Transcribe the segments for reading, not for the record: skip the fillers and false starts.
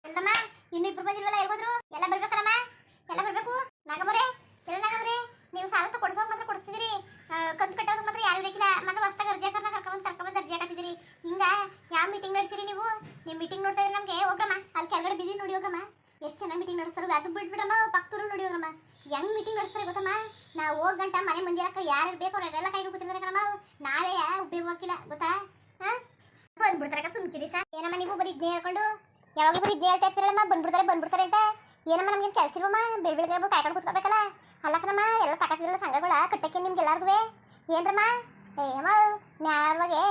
ಎಲ್ರಮ್ಮ ಇನ್ನು ಇಬ್ರು ಬಂದಿಲ್ವಲ್ಲ ಎಲ್ಗೋದ್ರು? ಎಲ್ಲ ಬರ್ಬೇಕಲ್ಲಮ್ಮ, ಎಲ್ಲ ಬರ್ಬೇಕು. ನಾಗಮರೆ ಎಲ್ಲ ನಾಗಮರೆ, ನೀವು ಸಾಲ ಕೊಡಿಸೋಕೆ ಮಾತ್ರ ಕೊಡಿಸ್ತಿದ್ದೀರಿ, ಕಂತು ಕಟ್ಟೋದಕ್ಕೆ ಮಾತ್ರ ಯಾರು ಬೇಕಿಲ್ಲ. ಮತ್ತೆ ಹೊಸ್ತಾಗ ಅರ್ಜಿಯಾಕರ್ನ ಕರ್ಕೊಂಬಂದು ಅರ್ಜಿ ಹಾಕತ್ತಿದ್ದೀರಿ. ಹಿಂಗ ಯಾವ ಮೀಟಿಂಗ್ ನಡೆಸಿರಿ ನೀವು? ನೀವು ಮೀಟಿಂಗ್ ನೋಡ್ತಾ ಇದ್ರೆ ನಮಗೆ ಹೋಗ್ರಮ್ಮ, ಅಲ್ಲಿ ಕೆಳಗಡೆ ಬಿದ್ದು ನೋಡಿ ಹೋಗ್ರಮ್ಮ, ಎಷ್ಟು ಚೆನ್ನಾಗಿ ಮೀಟಿಂಗ್ ನಡೆಸ್ತಾರೆ. ಅದು ಬಿಟ್ಬಿಡಮ್ಮ, ಪಕ್ಕದೂರು ನೋಡಿ ಹೋಗ್ರಮ್ಮ, ಹೆಂಗ್ ಮೀಟಿಂಗ್ ನಡೆಸ್ತಾರೆ ಗೊತ್ತಮ್ಮ. ನಾವು ಹೋಗ್ ಗಂಟ ಮನೆ ಮಂದಿರಕ್ಕೆ ಯಾರು ಬೇಕು ಅವರೆಲ್ಲ ಕೈಗೆ ಕೂತಿರ್ತಾರೆ ಕಣಮ್ಮ, ನಾವೇ ಉಪಯೋಗ ಹೋಗಿಲ್ಲ ಗೊತ್ತಾ? ಹಾಂ ಬಂದ್ಬಿಡ್ತಾರೆ ಸುಮ್ಕಿರಿ ಸರ್. ಏನಮ್ಮ ನೀವು ಬರೀ ಇದ್ನೇ ಹೇಳ್ಕೊಂಡು ಯಾವಾಗಲೂ ಬರೀ ಇದ್ನೇ ಹೇಳ್ತಾ ಇರ್ತೀರಲ್ಲಮ್ಮ, ಬಂದ್ಬಿಡ್ತಾರೆ ಅಂತ. ಏನಮ್ಮ ನಮ್ಗೇನು ಕೆಲಸ ಇಲ್ವಮ್ಮ, ಬೆಳಗ್ಗೆ ಕಾಯ್ಕೊಂಡು ಕೂತ್ಕೋಬೇಕಲ್ಲ. ಅಲ್ಲಕ್ಕನಮ್ಮ ಎಲ್ಲ ತಕತಿರಲ್ಲ ಸಂಘಗಳ ಕಟ್ಟಕ್ಕೆ ನಿಮ್ಗೆ ಎಲ್ಲರಿಗೂ ಏನ್ರಮ್ಮ? ಏಮ್ಮ ನ್ಯಾಯವಾಗಿ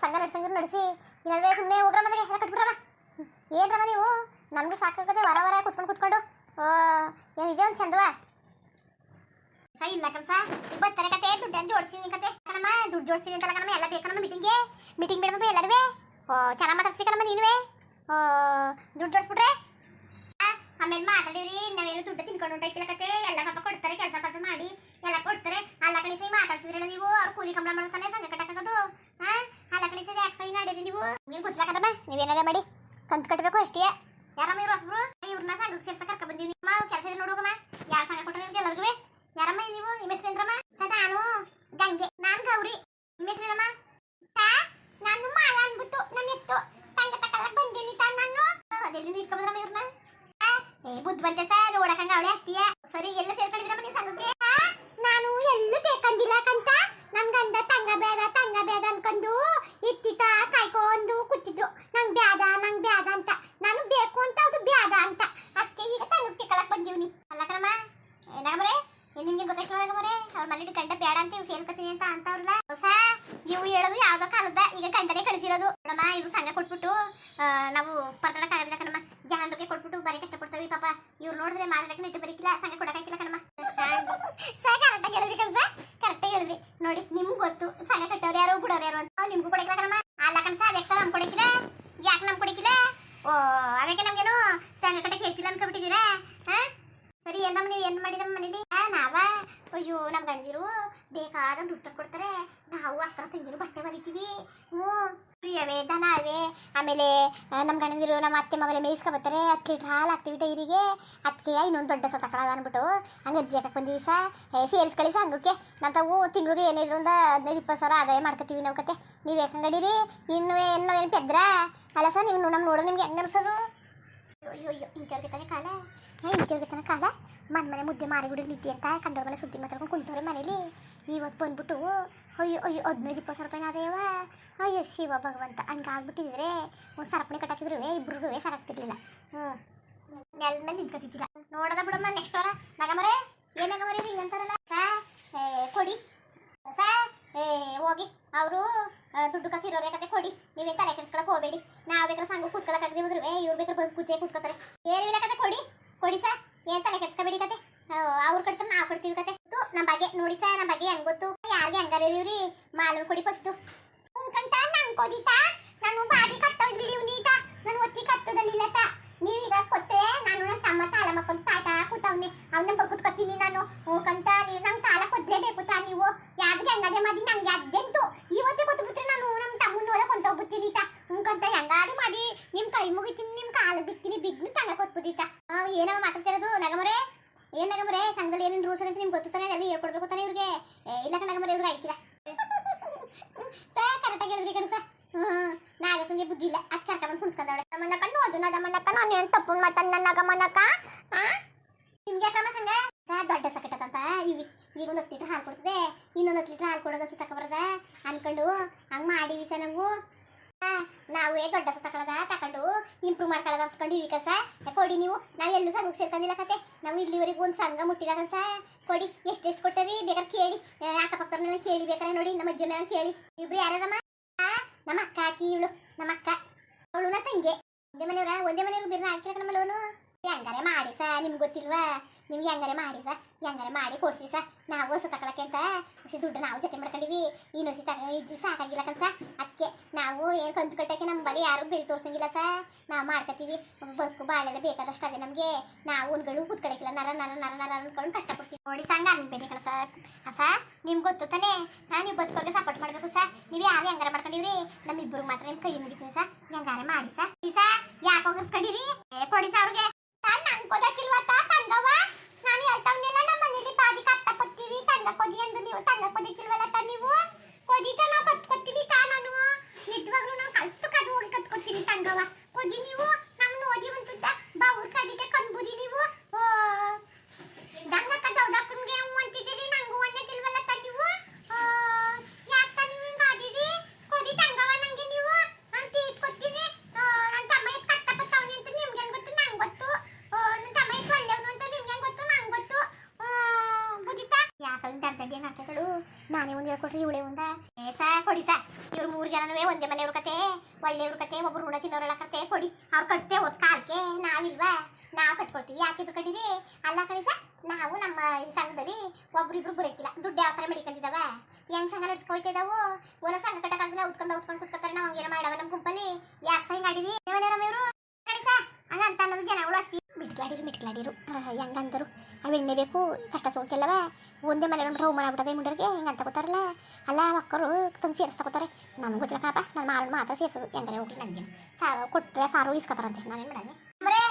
ಸಂಘ ನಡೆಸಿ ಇಲ್ಲಾಂದ್ರೆ ಸುಮ್ಮನೆ ಹೋಗ್ರಮ್ಮ, ಎಲ್ಲ ಕಟ್ಬಿಡ್ರಮ್ಮ. ಏನ್ರಮ್ಮ ನೀವು? ನಮಗೂ ಸಾಕಾಗತ್ತೆ ವರ ಕುತ್ಕೊಂಡು ಏನಿದೆ ಒಂದು ಚಂದವ ಇಲ್ಲ ಕನ್ಸ. ಬರ್ತಾರೆ ಕತೆ ದುಡ್ಡನ್ನು ಜೋಡಿಸ್ತೀನಿ ಕತೆ ಕಣಮ್ಮ, ದುಡ್ಡು ಜೋಡಿಸ್ತೀನಿ ಅಂತಲ್ಲ ಕಣಮ್ಮ, ಎಲ್ಲ ಬೇಕನಮ್ಮ ಮೀಟಿಂಗ್ ಬಿಡಮ್ಮ ಎಲ್ಲರೂ. ಚೆನ್ನಾಗಿ ಮಾತಾಡ್ತೀವಿ ಕಣಮ್ಮ ನೀನುವೇ. ದುಡ್ಡು ಜೋಡಿಸ್ಬಿಟ್ರೆ ಆಮೇಲೆ ಮಾತಾಡಿದ್ರಿ ನಾವೇನು ದುಡ್ಡು ತಿನ್ಕೊಂಡು ಹೊಂಟೈತಿಲ್ಲ ಕತೆ. ಎಲ್ಲ ಪಾಪ ಕೊಡ್ತಾರೆ, ಕೆಲಸ ಮಾಡಿ ಎಲ್ಲ ಕೊಡ್ತಾರೆ. ಅಲ್ಲ ಕಳಿಸಿ ಮಾತಾಡ್ತಿದ್ರಲ್ಲ ನೀವು, ಅವ್ರು ಕೂಲಿ ಕಂಬಳ ಮಾಡ್ತಾನೆ ಸಂಘ ಕಟ್ಟಕೋದು. ಅಲ್ಲ ಕಳಿಸಿದ ಯಾಕೆ ಸೈ ನಾಡಿರಿ ನೀವು? ನೀವು ಗೊತ್ತಿಲ್ಲ ಕಣಮ್ಮ, ನೀವೇನಾರ ಮಾಡಿ ಕಂತು ಕಟ್ಟಬೇಕು ಅಷ್ಟೇ. ಯಾರಮ್ಮ ಇವ್ರು ಹೊಸಬ್ರು? ಇವ್ರನ್ನ ಸಂಘಕ್ಕೆ ಸೇರ್ಸ ಕರ್ಕ ಬಂದೀವಿ. ಕೆಲಸ ಇದೆ ನೋಡುವಮ್ಮ, ಯಾವ ಸಂಘ ಕೊಟ್ಟರೆ ಎಲ್ಲರಿಗೂ. ಯಾರಮ್ಮ ನೀವು? ನಿಮ್ಮ ಹೆಸರೇನ್ರಮ್ಮ? ನಾನು ಗಂಗೆ. ನಾನು ಗೌರಿ. ನಿಮ್ಮ ಹೆಸರೇನಮ್ಮ? ನಾನು ಮಾಲ ಅನ್ಬಿಟ್ಟು ನನ್ನ ಎತ್ತು ತಂಗ ತಗೊಳಕ್ ಬಂದೀನಿ ನಾನು. ಅದೆಲ್ಲಿ ಇಟ್ಕೊಂಡ್ರಮ್ಮ ಇವ್ರನ್ನ? ಬುದ್ಧಿವಂತೆ ಸರ್, ನೋಡಕಂಗ ಅವಳೆ ಅಷ್ಟೇ. ಸರಿ, ಎಲ್ಲ ಸೇರ್ಕೊಂಡಿದ್ರಮ್ಮ ನೀವು ಸಂಘಕ್ಕೆ? ನಾನು ಎಲ್ಲೂ ತೇಕಂದಿಲ್ಲ ಕಂತ. ನನ್ ಗಂಡ ತಂಗ ಬೇಡ ಅನ್ಕೊಂಡು ಇತ್ತಿತ್ತ ಕಾಯ್ಕೊಂಡು ಕೂತಿದ್ರು. ನಂಗ್ ಬ್ಯಾದ ಅಂತ, ನಾನು ಬೇಕು ಅಂತ ಅದು ಬ್ಯಾದ ಅಂತ. ಅದಕ್ಕೆ ಈಗ ತಂಗಕ್ಕೆ ತಿಕ್ಕಳಕ್ ಬಂದೀವ್ನಿ. ಅಲ್ಲ ಕಣಮ್ಮ ನಾಗಮರೆ, ನಿಮ್ಗೆ ಗೊತ್ತಾಯ್ತು ನಾಗಮರೆ, ಅವ್ರ ಮನೇಲಿ ಗಂಡ ಬೇಡ ಅಂತ ಇವ್ ಸೇರ್ಕತೀನಿ ಅಂತ ಅವ್ರಲ್ಲ. ಹೊಸ ಇವು ಹೇಳೋದು ಯಾವ್ದೋ ಕಾಲದ, ಈಗ ಗಂಡನೇ ಕಳಿಸಿರೋದು ನೋಡಮ್ಮ. ಇವು ಸಂಘ ಕೊಟ್ಬಿಟ್ಟು ನಾವು ಪರ್ದಾಡಕ್ಕಾಗಲ್ಲ ಕಣಮ್ಮ, ಜನರಿಗೆ ಕೊಟ್ಬಿಟ್ಟು ಬರೀ ಕಷ್ಟಪಡ್ತಾವಿ ಪಾಪ. ಇವ್ರು ನೋಡಿದ್ರೆ ಮಾತಾಡಕ್ಕೆ ನೆಟ್ಟು ಬರೀಕಿಲ್ಲ, ಸಂಘ ಕೊಡಕ್ಕಾಗಿಲ್ಲ ಕಣಮ್ಮ. ಕರೆಕ್ಟಾಗಿ ಹೇಳಿದ್ರಿ ಕಣಸ, ಕರೆಕ್ಟಾಗಿ ಹೇಳಿದ್ರಿ. ನೋಡಿ ನಿಮ್ಗೆ ಗೊತ್ತು ಸಂಘ ಕಟ್ಟೋರು ಯಾರು ಬಿಡೋರು ಯಾರು ಅಂತ. ನಿಮ್ಗೂ ಕೊಡಕ್ಕಿಲ್ಲ ಕಣಮ್ಮ. ಅಲ್ಲ ಕಣಸ, ಅದಕ್ಕೆ ನಮ್ಗೆ ಕೊಡಕ್ಕಿಲ್ಲ. ಯಾಕೆ ನಮ್ಗೆ ಕೊಡಕ್ಕಿಲ್ಲ? ಅದಕ್ಕೆ ನಮ್ಗೇನು ಸಂಘ ಕಟ್ಟಕ್ಕೆ ಹೇಳ್ತಿಲ್ಲ ಅನ್ಕೊಬಿಟ್ಟಿದ್ದೀರಾ? ಸರಿ, ಏನಮ್ಮ ನೀವು ಏನು ಮಾಡಿರಮ್ಮ ಮನೇಲಿ? ನಾವ ಅಯ್ಯೋ ನಮ್ಮ ಗಂಡಿರು ಬೇಕಾದ ದುಡ್ಡು ಕೊಡ್ತಾರೆ, ನಾವು ಅಕ್ಕನ ತಂಗಿರು ಬಟ್ಟೆ ಬರಿತೀವಿ. ಪ್ರಿಯವೇ ದನವೇ. ಆಮೇಲೆ ನಮ್ಮ ಗಂಡಂದಿರು ನಮ್ಮ ಅತ್ತೆ ಮಾವಲೆ ಮೇಯಿಸ್ಕೊಬರ್ತಾರೆ. 10 ಲೀಟ್ರ್ ಹಾಲು ಹಾಕ್ತೀವಿ ಡೈರಿಗೆ. ಅದಕ್ಕೆ ಇನ್ನೊಂದು ದೊಡ್ಡ ಸತಕಳ ಅಂದ್ಬಿಟ್ಟು ಹಂಗೆ ಅರ್ಜಿ ಹಾಕಕ್ಕೆ ಬಂದೀವಿ ಸೇರಿಸ್ಕೊಳ್ಳಿ ಸಂಘಕ್ಕೆ. ನಾವು ತಾವು ತಿಂಗಳಿಗೆ ಏನಿದ್ರು ಒಂದು 15-20 ಸಾವಿರ ಆದಾಯ ಮಾಡ್ಕೊತೀವಿ ನಾವು ಕತೆ. ನೀವು ಯಾಕಂಗಡೀರಿ? ಏನು ಪೆದ್ರ ಅಲ್ಲ ಸರ್, ನೀವು ನಮ್ಮ ನೋಡೋ ನಿಮ್ಗೆ ಹೆಂಗೆ ಅನ್ಸೋದು? ಅಯ್ಯೋ ಇಂಥವ್ರಿಗೆ ಕಾಲ ಮನೆ ಮುದ್ದೆ ಮಾರಿಗುಡಿ ನಿದ್ದೆ ಅಂತ ಕಂಡವ್ರ ಮನೆ ಸುದ್ದಿ ಮಾತಾಡ್ಕೊಂಡು ಕುಂತವ್ರೆ ಮನೇಲಿ. ಇವತ್ತು ಬಂದ್ಬಿಟ್ಟು ಅಯ್ಯೋ 15-20 ಸಾವಿರ ರೂಪಾಯಿನ ಆದಾಯವ. ಅಯ್ಯೋ ಶಿವ ಭಗವಂತ, ಹಂಗಾಗ್ಬಿಟ್ಟಿದ್ರೆ ಒಂದು ಸರಪಣಿ ಕಟ್ಟಾಕಿದ್ರು ಇಬ್ರಿಗೂ ಸಾಕಾಗ್ತಿರ್ಲಿಲ್ಲ. ನೆಲ ಮೇಲೆ ನಿಂತ್ಕೊತಿದ್ದಿಲ್ಲ. ನೋಡೋದ ಬಿಡಮ್ಮ ನೆಕ್ಸ್ಟ್ ವಾರ. ನಗಮರೆ ಏನಾಗಮರಿ ಹಿಂಗಂತಾರಲ್ಲ ಕೊಡಿ ಹೋಗಿ. ಅವರು ದುಡ್ಡು ಕಸಿರೋರ ಕತೆ ಕೊಡಿ, ನೀವೇನು ತಲೆ ಕೆಡಿಸ್ಕೊಳಕ್ ಹೋಗಬೇಡಿ. ನಾವು ಬೇಕಾದ್ರೆ ಸಂಘ ಕೂತ್ಕೊಳಕ್ಕಾಗದೆ ಹೋದ್ರೆ ಇವ್ರು ಬೇಕಾದ್ರೆ ಬಂದು ಕೂತ್ಕೋತಾರೆ. ಏನಿಲ್ಲ ಕತೆ ಕೊಡಿ ಸರ್, ಏನು ತಲೆ ಕೆಡಿಸ್ಕೋಬೇಡಿ ಕತೆ. ಅವ್ರು ಕಟ್ತಾರೆ, ನಾವು ಕೊಡ್ತೀವಿ ಕತೆ. ನಮ್ಮ ಬಗ್ಗೆ ನೋಡಿ ಸರ್, ನಮ್ಮ ಬಗ್ಗೆ ಹೆಂಗೆ ಗೊತ್ತು, ಯಾರಿಗೆ ಹಂಗಾರ ಇವ್ರಿ ಮಾಲು ಕೊಡಿ ಫಸ್ಟು. ಉಂಕಂತ ನಂಗೆ ಕೊಡಿತಾ, ನಾನು ಬಾಡಿ ಕಟ್ಟೋದ್ರಿ ನೀಟ, ನಾನು ಒತ್ತಿ ಕಟ್ಟೋದಲ್ಲಿಲ್ಲಟ. ನೀವೀಗ ಕೊಟ್ಟರೆ ನಾನು ನನ್ನ ತಮ್ಮ ತಾಳ ಮಕ್ಕೊಂಡು ತಾಟ ಕೂತವ್ನೆ, ಅವನ್ನ ಕೂತ್ಕೊತೀನಿ ನಾನು. ಉಂಕಂತ ನೀವು ನಂಗೆ ತಾಳ ಕೊದ್ಲೇಬೇಕು ತಾ. ನೀವು ಯಾವ್ದು ಹೆಂಗದೆ ಮಾಡಿ ನಂಗೆ ಅದ್ದೆಂತು ಇವತ್ತೇ ಕೊಟ್ಬಿಟ್ರೆ ನಾನು ನಮ್ಮ ತಮ್ಮನ ನೋಡಕ್ ಹೊಂಟೋಗ್ಬಿಡ್ತೀನಿ ತಾ. ಉಂಕಂತ ಹೆಂಗಾದ್ರು ಮಾಡಿ ನಿಮ್ಮ ಕೈ ಮುಗಿತೀನಿ, ನಿಮ್ಮ ಕಾಲು ಬಿಡ್ತೀನಿ, ಬಿದ್ದು ತಂಗ ಕೊಟ್ಬಿದ್ದೀತ. ಏನವ ಮಾತಾಡ್ತಿರೋದು ನಗಮರೆ? ಏನು ನಗಮರೆ, ಸಂಘದಲ್ಲಿ ಏನೇನು ರೂಲ್ಸ್ ಅಂತ ನಿಮ್ಗೆ ಗೊತ್ತಾನೆ, ಅಲ್ಲಿ ಹೇಳ್ಕೊಡ್ಬೇಕು ತಾನೆ ಇವ್ರಿಗೆ. ಇಲ್ಲ ನಗಮರೆ, ಇವ್ರಿಗೆ ಆಯ್ತಿಲ್ಲ ಸರ್. ಕರೆಕ್ಟಾಗಿ ಹೇಳಿದ್ರಿ ಕಣ ಸರ್. ನಾಗಕ್ಕಂಗೆ ಬುದ್ಧಿ ಇಲ್ಲ, ಅದು ಕರ್ಕೊಂಡ್ಬಂದು ಕುಣಿಸ್ಕೊಂಡವಳೆ. ನಮ್ಮನಕ್ಕ ನೋದು ನಗಮನಕ್ಕ, ನಾನು ಏನು ತಪ್ಪು ಮಾತನ್ನ ನಗಮನಕ್ಕ. ನಿಮ್ಗೆ ಕ್ರಮ ಸಂಘ ಸರ್ ದೊಡ್ಡ ಸಕಟಂತ ಇವಿ. ಈಗ ಒಂದು 10 ಲೀಟ್ರ್ ಹಾಲು ಕೊಡ್ತದೆ, ಇನ್ನೊಂದು 10 ಲೀಟ್ರ್ ಹಾಲು ಕೊಡೋದು ತಗೊಬರದ ಅನ್ಕೊಂಡು ಹಂಗೆ ಮಾಡೀವಿ ಸರ್. ನಾವು ನಾವೇ ದೊಡ್ಡ ತಗೊಂಡು ಇಂಪ್ರೂವ್ ಮಾಡ್ಕೊಳ್ಳೋದು ಅಂದ್ಕೊಂಡು ಇವಿ ಕಸ. ಕೊಡಿ ನೀವು, ನಾವು ಎಲ್ಲೂ ಸಂಘಕ್ಕೆ ಸೇರ್ಕೊಂಡಿಲ್ಲ ಕತೆ. ನಾವು ಇಲ್ಲಿವರೆಗೂ ಒಂದು ಸಂಘ ಮುಟ್ಟಿಲ್ಲ ಕಸ. ಕೊಡಿ, ಎಷ್ಟು ಕೊಟ್ಟರಿ ಬೇಕಾದ್ರೆ ಕೇಳಿ, ಅಕ್ಕಪಕ್ಕದವ್ರನ್ನೆಲ್ಲ ಕೇಳಿ ಬೇಕಾರೆ ನೋಡಿ, ನಮ್ಮ ಅಜ್ಜನ ಕೇಳಿ. ಇಬ್ರು ಯಾರಮ್ಮ? ನಮ್ಮ ಅಕ್ಕ ಹಾಕಿ ಇವಳು, ನಮ್ಮ ಅಕ್ಕ ಅವಳು ನಾ ತಂಗೆ. ಒಂದೇ ಮನೆಯವ್ರು ಬಿರ್ನ ಹಾಕಿಲ್ಲ ನಮ್ಮಲ್ಲಿ ಅವನು. ಹೆಂಗಾರೆ ಮಾಡಿ ಸಾ, ನಿಮ್ಗೆ ಗೊತ್ತಿಲ್ವಾ? ನಿಮ್ಗೆ ಹೆಂಗಾರೆ ಮಾಡಿ ಸಾ, ಹೆಂಗಾರೆ ಮಾಡಿ ಕೊಡ್ಸಿ ಸಾ. ನಾವು ಹೊಸ ತಗೊಳಕ್ಕೆ ಅಂತ ದುಡ್ಡು ನಾವು ಜೊತೆ ಮಾಡ್ಕೊಂಡಿವಿ. ಇನ್ನೊಸಿ ಸಾಕಾಗಿಲ್ಲ ಕನ್ಸ. ಅದಕ್ಕೆ ನಾವು ಏನು ಕಂತು ಕಟ್ಟಕ್ಕೆ ನಮ್ಮ ಬಳಿ ಯಾರು ಬೆಳೆ ತೋರ್ಸಂಗಿಲ್ಲ ಸಾ. ನಾವು ಮಾಡ್ಕೊತೀವಿ, ಬದುಕು ಬಾಳೆಲ್ಲ ಬೇಕಾದಷ್ಟು ಅದೇ ನಮಗೆ. ನಾವು ಒಂದ್ಗಳು ಕೂತ್ಕೊಳಕಿಲ್ಲ, ನರ ಅನ್ಕೊಂಡು ಕಷ್ಟಪಡ್ತೀವಿ ನೋಡಿ. ಸಂಘ ಅನ್ಬೇಡಿ ಕಣ ಸರ್. ನಿಮ್ಗೆ ಗೊತ್ತು ತಾನೆ, ನೀವು ಬದುಕೋರಿಗೆ ಸಪೋರ್ಟ್ ಮಾಡಬೇಕು ಸರ್. ನೀವು ಯಾರು ಹೆಂಗಾರ ಮಾಡ್ಕೊಂಡಿವ್ರಿ, ನಮ್ಮಿಬ್ಬರು ಮಾತ್ರ ನಿಮ್ಮ ಕೈ ಮುಗಿತೀವಿ ಸರ್. ಹೆಂಗಾರೆ ಮಾಡಿ ಸರ್. ಯಾಕೆ ಹೋಗಿಸ್ಕೊಂಡಿರಿ? ಕಟ್ಕೊಟ್ರಿ ಇವಳೆ ಒಂದ ಸಾ ಕೊಡಿ ಸಾ ಇವ್ರು 3 ಜನನೂ ಒಂದೇ ಮನೆಯವ್ರ ಕತೆ ಒಳ್ಳೆಯವ್ರ ಕತೆ ಒಬ್ರು ಋಣ ತಿನ್ನೋರಲ್ಲ ಕತೆ ಕೊಡಿ ಅವ್ರು ಕಟ್ತೆ ಹೋದ್ ಕಾಲಕ್ಕೆ ನಾವಿಲ್ವಾ ನಾವು ಕಟ್ಕೊಳ್ತೀವಿ ಯಾಕಿದ್ರು ಕಟ್ಟಿರಿ ಅಲ್ಲ ಕಣಿ ಸಾ ನಾವು ನಮ್ಮ ಸಂಘದಲ್ಲಿ ಒಬ್ರಿಬ್ರು ಬರೋಕಿಲ್ಲ ದುಡ್ಡು ಯಾವ ಥರ ಮಡಿಕೊಂಡಿದ್ದಾವ ಹೆಂಗ್ ಸಂಘ ನಡ್ಸ್ಕೊಯ್ತಿದ್ದಾವು ಒಂದೊಂದು ಸಂಘ ಕಟ್ಟಕ್ಕಾಗಲ್ಲ ಉತ್ಕೊಂಡು ಕುತ್ಕೊತಾರೆ ನಾವು ಹಂಗೇನು ಮಾಡವ ನಮ್ಮ ಗುಂಪಲ್ಲಿ ಯಾಕೆ ಸಹ ಹಿಂಗಾಡಿರಿ ಇವರು ಕಣಿ ಸಾ ಹಂಗಂತ ಅನ್ನೋದು ಜನಗಳು ಅಷ್ಟೇ ಮಿಟ್ಲಾಡಿರು ಹೆಂಗಂದರು ಅವು ಎಣ್ಣೆ ಬೇಕು ಕಷ್ಟ ಸೋಕೆಲ್ಲವ ಒಂದೇ ಮನೆ ನೋಡ್ರೆ ಹೂ ಮಾಡ್ಬಿಟ್ಟದೆ ಮುಂಡರಿಗೆ ಹಿಂಗೆ ಅಂತ ಗೊತ್ತಾರಲ್ಲ ಅಲ್ಲ ಒಕ್ಕರು ತಂದು ಸೇರಿಸ್ಕೊತಾರೆ ನನಗೆ ಗೊತ್ತಿಲ್ಲಕಪ್ಪ ನನ್ನ ಮಾರನ್ನು ಮಾತ್ರ ಸೇರಿಸೋದು ಹೆಂಗಾರೆ ಹೋಗ್ಲಿ ನನಗೆ ಸಾರು ಕೊಟ್ಟರೆ ಸಾರು ಇಸ್ಕೊತಾರಂತೆ ನಾನೇನು ಮಾಡೋದು ಬರೇ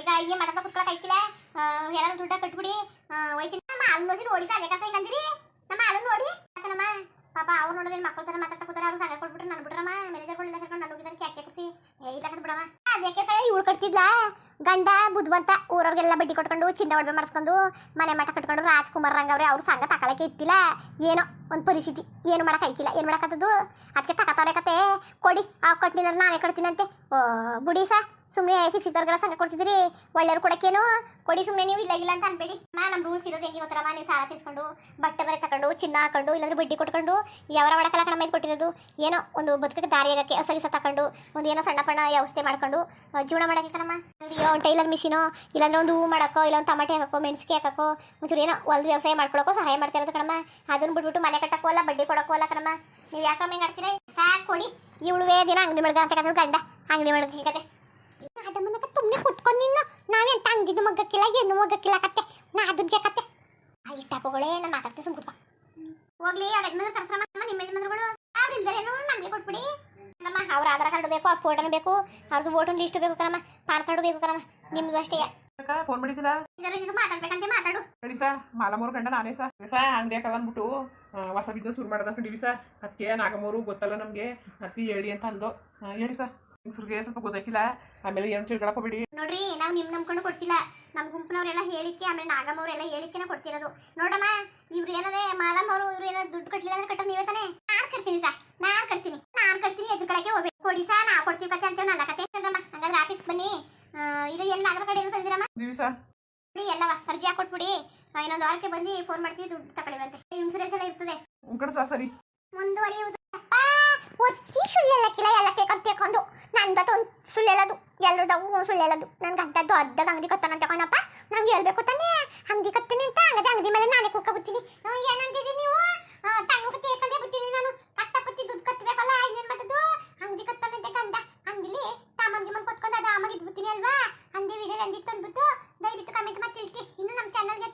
ಈಗ ಹಿಂಗೆ ಮಾತಾಡ್ತಾ ಕುತ್ಕೊಳಕ್ಕೆ ಆಯ್ಕಿಲ್ಲ ಎಲ್ಲರೂ ದುಡ್ಡ ಕಟ್ಬಿಡಿ ಹೋಯ್ತೀನಿ ನಮ್ಮ ಹಾಲು ನೋಸಿ ನೋಡಿ ಸಾಲೆ ಕಸ ಹಿಂಗೆ ಅಂದಿರಿ ನಮ್ಮ ಹಾಲು ನೋಡಿ ಯಾಕನಮ್ಮ ಪಾಪ ಅವ್ರು ನೋಡಿದ್ರೆ ಮಕ್ಕಳು ಥರ ಮಾತಾಡ್ತಾ ಕೂತಾರೆ ಅವ್ರು ಸಾಲ ಕೊಟ್ಬಿಟ್ರೆ ನಾನು ಬಿಡ್ರಮ್ಮ ಮ್ಯಾನೇಜರ್ಗಳೆಲ್ಲ ಸೇರ್ಕೊಂಡು ನಾನು ಹೋಗಿದ್ದಾರೆ ಕ್ಯಾಕೆ ಕುಡಿಸಿ ಇಲ್ಲ ಕಟ್ ಬಿಡಮ್ಮ ಅದಕ್ಕೆ ಸಹ ಇವಳು ಕಟ್ತಿದ್ಲ ಗಂಡ ಬುದ್ಧಿವಂತ ಊರವ್ರಿಗೆಲ್ಲ ಬಡ್ಡಿ ಕೊಟ್ಕೊಂಡು ಚಿನ್ನ ಒಡವೆ ಮಾಡಿಸ್ಕೊಂಡು ಮನೆ ಮಠ ಕಟ್ಕೊಂಡು ರಾಜ್ಕುಮಾರ್ ರಂಗವ್ರೆ ಅವ್ರು ಸಂಘ ತಗೊಳಕ್ಕೆ ಇತ್ತಿಲ್ಲ ಏನೋ ಒಂದು ಪರಿಸ್ಥಿತಿ ಏನು ಮಾಡಕ್ಕೆ ಆಯ್ಕಿಲ್ಲ ಏನು ಮಾಡಕ್ಕಂಥದ್ದು ಅದಕ್ಕೆ ತಗೋತಾರೆ ಕತೆ ಕೊಡಿ ಆ ಕಟ್ಟಿನ ನಾನೇ ಕಟ್ತೀನಂತೆ ಬುಡಿ ಸಾ ಸುಮ್ಮನೆ ಸಿಕ್ಸಿದ್ದವ್ರಿಗೆಲ್ಲ ಸಂಘ ಕೊಡ್ತಿದ್ದೀರಿ ಒಳ್ಳೆಯವ್ರು ಕೊಡೋಕ್ಕೇನು ಕೊಡಿ ಸುಮ್ಮನೆ ನೀವು ಇಲ್ಲ ಅಂತ ಅನ್ಬೇಡಿ ನಮ್ಮ ರೂಲ್ಸ್ ಇರೋದು ಹೆಂಗೆ ಗೊತ್ತರಮ್ಮ ನೀವು ಸಾಲ ತಿಸ್ಕೊಂಡು ಬಟ್ಟೆ ಬರೆ ತಗೊಂಡು ಚಿನ್ನ ಹಾಕೊಂಡು ಇಲ್ಲಾಂದ್ರೆ ಬಡ್ಡಿ ಕೊಟ್ಕೊಂಡು ಯಾವರ ಮಾಡಕ್ಕಲ್ಲ ಕಡಿಮೆ ಕೊಟ್ಟಿರೋದು ಏನೋ ಒಂದು ಬದುಕಕ್ಕೆ ದಾರಿ ಆಗೋಕ್ಕೆ ಹಸಗಿಸ ತಗೊಂಡು ಒಂದು ಏನೋ ಸಣ್ಣ ಪಣ್ಣ ವ್ಯವಸ್ಥೆ ಮಾಡ್ಕೊಂಡು ಜೀವನ ಮಾಡೋಕ್ಕೆ ಕಣಮ್ಮ ನೋಡಿ ಒಂದು ಟೈಲರ್ ಮಿಷಿನೋ ಇಲ್ಲಾಂದ್ರೆ ಒಂದು ಹೂ ಮಾಡೋಕ್ಕೋ ಇಲ್ಲ ಒಂದು ಟಮಾಟೆ ಹಾಕೋ ಮೆಣಸಿಗೆ ಹಾಕೋ ಒಂಚೂರು ಏನೋ ಒಂದು ವ್ಯವಸಾಯ ಮಾಡ್ಕೊಳಕ್ಕೋ ಸಹಾಯ ಮಾಡ್ತಾ ಇರೋದು ಕಣಮ್ಮ ಅದನ್ನು ಬಿಟ್ಬಿಟ್ಟು ಮನೆ ಕಟ್ಟಕ್ಕೋ ಅಲ್ಲ ಬಡ್ಡಿ ಕೊಡೋಕ್ಕೋ ಅಲ್ಲ ಕಣಮ್ಮ ನೀವು ಯಾಕಮ್ಮ ಹಿಂಗೆ ಆಡ್ತೀರಾ ಸಾಕು ಕೊಡಿ ಇವಳುವೇ ದಿನ ಅಂಗಡಿ ಮಡ್ಗ ಅಂತ ಕತೆ ಗಂಡ ಅಂಗಡಿ ಮಡ್ಗ ಕತೆ ಅದಮ್ಮನಕ ತುಮ್ಮನೆ ಕೂತ್ಕೊಂಡು ನಿನ್ನ ನಾವೆಂತ ಅಂಗಿದ್ದು ಮಗ್ಗಕ್ಕಿಲ್ಲ ಹೆಣ್ಣು ಮಗ್ಗಕ್ಕಿಲ್ಲ ಕತ್ತೆ ನಾ ಅದಕ್ಕೆ ಕತ್ತೆ ಇಟ್ಟಾಕೋಗಳೇ ನಾನು ಮಾತಾಡ್ತೀನಿ ಸುಮ್ಕುತ್ಪ ಹೋಗ್ಲಿ ಅವ್ರ ಯಜಮಾನ್ರು ಕರ್ಸಮ್ಮ ನಿಮ್ಮ ಯಜಮಾನ್ರುಗಳು ಅವ್ರು ಇಲ್ದಾರೇನು ನಮಗೆ ಕೊಟ್ಬಿಡಿ ಕಣಮ್ಮ ಅವ್ರ ಆಧಾರ್ ಕಾರ್ಡು ಬೇಕು ಅವ್ರ ಫೋಟೋನು ಬೇಕು ಅವ್ರದ್ದು ವೋಟರ್ ಲಿಸ್ಟ್ ಬೇಕು ಕಣಮ್ಮ ಪಾನ್ ಕಾರ್ಡು ಬೇಕು ಕಣಮ್ಮ ನಿಮ್ದು ಅಷ್ಟೇ ಫೋನ್ ಮಾಡಿದ್ದಿಲ್ಲ ಇದರ ಮಾತಾಡ್ಬೇಕಂತೆ ಮಾತಾಡು ಹೇಳಿ ಸಾ ಮಾಲಮೂರು ಗಂಡ ನಾನೇ ಸಾ ಅಂಗಡಿ ಹಾಕಲ್ಲ ಅಂದ್ಬಿಟ್ಟು ಹೊಸ ಬಿಸ್ನೆಸ್ ಶುರು ಮಾಡೋದು ಕಂಡಿವಿ ಸಾ ಅದಕ್ಕೆ ನಾಗಮೂರು ಗೊತ್ತಲ್ಲ ನಮಗೆ ಅದಕ್ಕೆ ಹೇಳಿ ಅಂತ ಅಂದು ಹೇಳಿ ಸಾ ನಿಮ್ಗೆ ಸ್ವಲ್ಪ ಗೊತ್ತಾಗಿಲ್ಲ ಆಮೇಲೆ ಏನು ತಿಳ್ಕೊಳಕ್ ಹೋಗ್ಬೇಡಿ ನೋಡ್ರಿ ನಾವು ನಿಮ್ ನಂಬ್ಕೊಂಡು ಕೊಡ್ತಿಲ್ಲ ನಮ್ಮ ಗುಂಪಿನವರೆಲ್ಲ ಹೇಳಿದ್ಕೆ ಆಮೇಲೆ ನಾಗಮ್ಮವ್ರೆಲ್ಲ ಹೇಳಿದ್ಕೆನೆ ಕೊಡ್ತಿರೋದು ನೋಡಮ್ಮ ಇವ್ರು ಏನಾರೆ ಮಾಲಮ್ಮವರು ಇವ್ರು ಏನಾದ್ರು ದುಡ್ಡು ಕಟ್ಟಲಿಲ್ಲ ಅಂದ್ರೆ ಕಟ್ಟೋದು ನೀವೇ ತಾನೆ ನಾನು ಕಟ್ತೀನಿ ಎದ್ರ ಕಡೆಗೆ ಹೋಗ್ಬೇಕು ಕೊಡಿ ಸಾ ನಾವು ಕೊಡ್ತೀವಿ ಕತೆ ಅಂತೇವೆ ನನ್ನ ಕತೆ ಹೇಳ್ರಮ್ಮ ಹಂಗಾದ್ರೆ ಆಫೀಸ್ಗೆ ಬನ್ನಿ ಇದು ಎಲ್ಲ ಆಧಾರ್ ಕಾರ್ಡ್ ಏನು ತಂದಿರಮ್ಮ ಸಾ ಎಲ್ಲವ ಅರ್ಜಿ ಹಾಕೊಟ್ಬಿಡಿ ಇನ್ನೊಂದು ವಾರಕ್ಕೆ ಬಂದು ಫೋನ್ ಮಾಡ್ತೀವಿ ದುಡ್ಡು ತಗೊಳ್ಳಿವಂತೆ ಇನ್ಸೂರೆನ್ಸ್ ಎಲ್ಲ ಇರ್ತದೆ ಸಾ ಸರಿ ಮುಂದುವರಿಯುವುದು ಒತ್ತಿ ಸುಳ್ಳೆಲ್ಲಕ್ಕಿಲ್ಲ ಎಲ್ಲ ಕೇಕೊಂಡು ನಂದೊಂದು ಸುಳ್ಳೆಲ್ಲದು ಎಲ್ಲರದವು ಸುಳ್ಳೆಲ್ಲದು ನನ್ಗೆ ಅಂತ ದೊಡ್ಡದ ಅಂಗಡಿ ಕತ್ತಾನಂತ ಕಣಪ್ಪ ನಂಗೆ ಹೇಳ್ಬೇಕು ತಾನೆ ಅಂಗಡಿ ಕತ್ತೀನಿ ಅಂತ ಹಂಗಾದ್ರೆ ಅಂಗಡಿ ಮೇಲೆ ನಾನೇ ಕೂತ್ಕೊಬಿಡ್ತೀನಿ ಏನಂತಿದ್ದೀನಿ ನೀವು ತಂಗು ಕತ್ತಿ ಯಾಕಂದ್ರೆ ಬಿಡ್ತೀನಿ ನಾನು ಕತ್ತಪತ್ತಿ ದುಡ್ಡು ಕತ್ತಬೇಕಲ್ಲ ಇನ್ನೇನು ಮತ್ತದು ಅಂಗಡಿ ಕತ್ತಾನಂತೆ ಗಂಡ ಅಂಗಡಿಲಿ ತಾಮಂಗಿ ಮಂಗ್ ಕೊತ್ಕೊಂಡು ಅದು ಆಮಾಗ ಇದ್ಬಿಡ್ತೀನಿ ಅಲ್ವಾ ಅಂದಿವಿದೆ ಅಂದಿತ್ತು ಅಂದ್ಬಿಟ್ಟು ದಯವಿಟ್ಟು ಕಮೆಂಟ್ ಮಾಡಿ ತಿಳಿಸಿ ಇನ್ನು ನಮ್ಮ ಚಾನಲ್ಗೆ